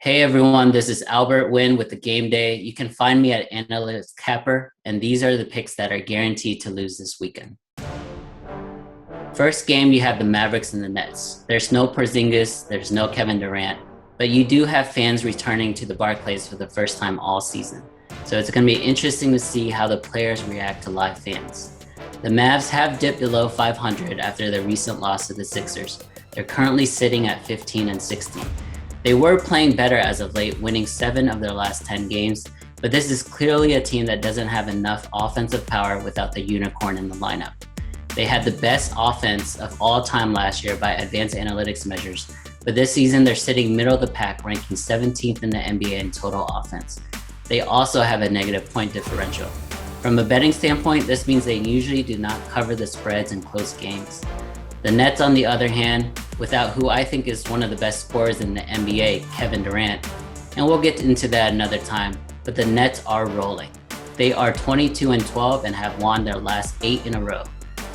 Hey everyone, this is Albert Wynn with the Game Day. You can find me at Analytics Capper, and these are the picks that are guaranteed to lose this weekend. First game, you have the Mavericks and the Nets. There's no Porzingis, there's no Kevin Durant, but you do have fans returning to the Barclays for the first time all season. So it's going to be interesting to see how the players react to live fans. The Mavs have dipped below 500 after their recent loss to the Sixers. They're currently sitting at 15-16. They were playing better as of late, winning 7 of their last 10 games, but this is clearly a team that doesn't have enough offensive power without the unicorn in the lineup. They had the best offense of all time last year by advanced analytics measures, but this season they're sitting middle of the pack, ranking 17th in the NBA in total offense. They also have a negative point differential. From a betting standpoint, this means they usually do not cover the spreads in close games. The Nets, on the other hand, without who I think is one of the best scorers in the NBA, Kevin Durant, and we'll get into that another time, but the Nets are rolling. They are 22-12 and have won their last 8 in a row.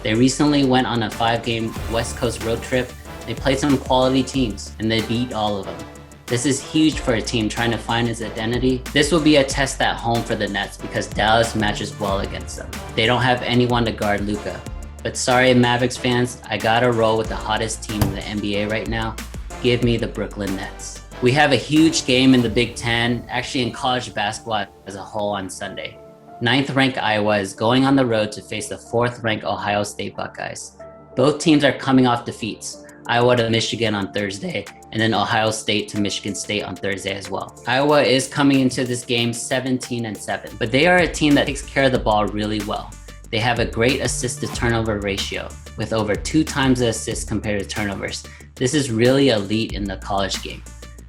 They recently went on a 5-game West Coast road trip. They played some quality teams, and they beat all of them. This is huge for a team trying to find its identity. This will be a test at home for the Nets because Dallas matches well against them. They don't have anyone to guard Luka. But sorry, Mavericks fans, I gotta roll with the hottest team in the NBA right now. Give me the Brooklyn Nets. We have a huge game in the Big Ten, actually in college basketball as a whole on Sunday. 9th-ranked Iowa is going on the road to face the 4th-ranked Ohio State Buckeyes. Both teams are coming off defeats. Iowa to Michigan on Thursday, and then Ohio State to Michigan State on Thursday as well. Iowa is coming into this game 17-7, but they are a team that takes care of the ball really well. They have a great assist-to-turnover ratio, with over 2 times the assists compared to turnovers. This is really elite in the college game.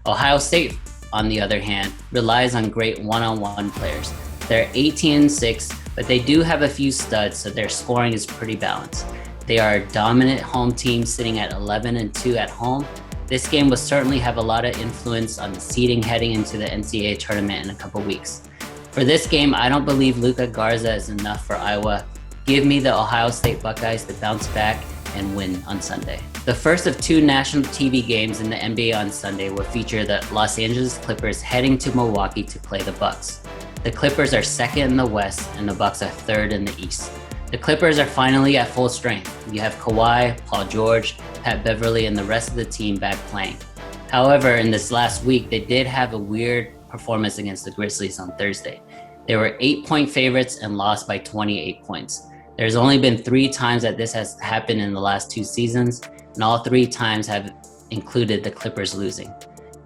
Ohio State, on the other hand, relies on great one-on-one players. They're 18-6, but they do have a few studs, so their scoring is pretty balanced. They are a dominant home team sitting at 11-2 at home. This game will certainly have a lot of influence on the seeding heading into the NCAA tournament in a couple weeks. For this game, I don't believe Luka Garza is enough for Iowa. Give me the Ohio State Buckeyes to bounce back and win on Sunday. The first of 2 national TV games in the NBA on Sunday will feature the Los Angeles Clippers heading to Milwaukee to play the Bucks. The Clippers are 2nd in the West and the Bucks are 3rd in the East. The Clippers are finally at full strength. You have Kawhi, Paul George, Pat Beverly, and the rest of the team back playing. However, in this last week, they did have a weird performance against the Grizzlies on Thursday. They were 8-point favorites and lost by 28 points. There's only been 3 times that this has happened in the last 2 seasons, and all 3 times have included the Clippers losing.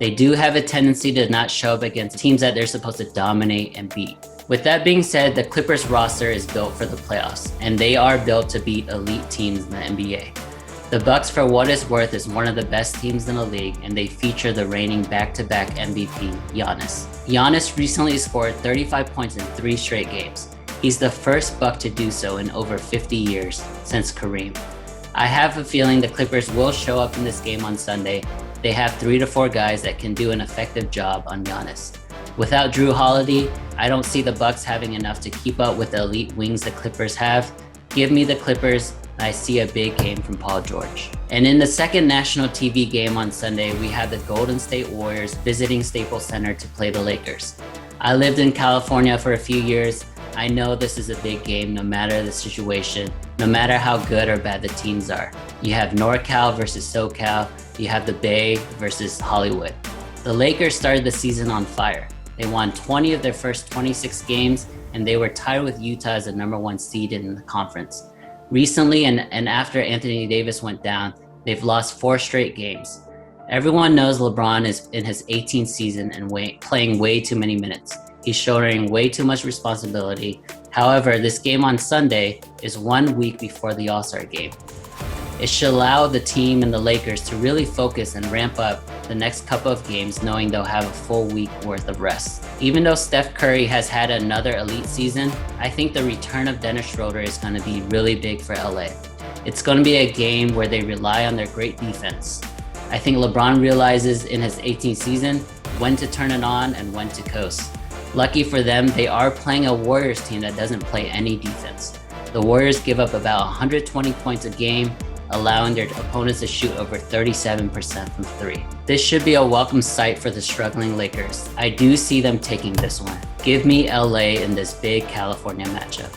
They do have a tendency to not show up against teams that they're supposed to dominate and beat. With that being said, the Clippers roster is built for the playoffs, and they are built to beat elite teams in the NBA. The Bucks, for what it's worth, is one of the best teams in the league, and they feature the reigning back-to-back MVP, Giannis. Giannis recently scored 35 points in 3 straight games. He's the first Buck to do so in over 50 years since Kareem. I have a feeling the Clippers will show up in this game on Sunday. They have 3 to 4 guys that can do an effective job on Giannis. Without Drew Holiday, I don't see the Bucks having enough to keep up with the elite wings the Clippers have. Give me the Clippers, and I see a big game from Paul George. And in the second national TV game on Sunday, we have the Golden State Warriors visiting Staples Center to play the Lakers. I lived in California for a few years. I know this is a big game no matter the situation, no matter how good or bad the teams are. You have NorCal versus SoCal, you have the Bay versus Hollywood. The Lakers started the season on fire. They won 20 of their first 26 games, and they were tied with Utah as the number 1 seed in the conference. Recently, and after Anthony Davis went down, they've lost 4 straight games. Everyone knows LeBron is in his 18th season and playing way too many minutes. He's shouldering way too much responsibility. However, this game on Sunday is 1 week before the All-Star game. It should allow the team and the Lakers to really focus and ramp up the next couple of games, knowing they'll have a full week worth of rest. Even though Steph Curry has had another elite season, I think the return of Dennis Schroeder is going to be really big for LA. It's going to be a game where they rely on their great defense. I think LeBron realizes in his 18th season when to turn it on and when to coast. Lucky for them, they are playing a Warriors team that doesn't play any defense. The Warriors give up about 120 points a game, allowing their opponents to shoot over 37% from three. This should be a welcome sight for the struggling Lakers. I do see them taking this one. Give me LA in this big California matchup.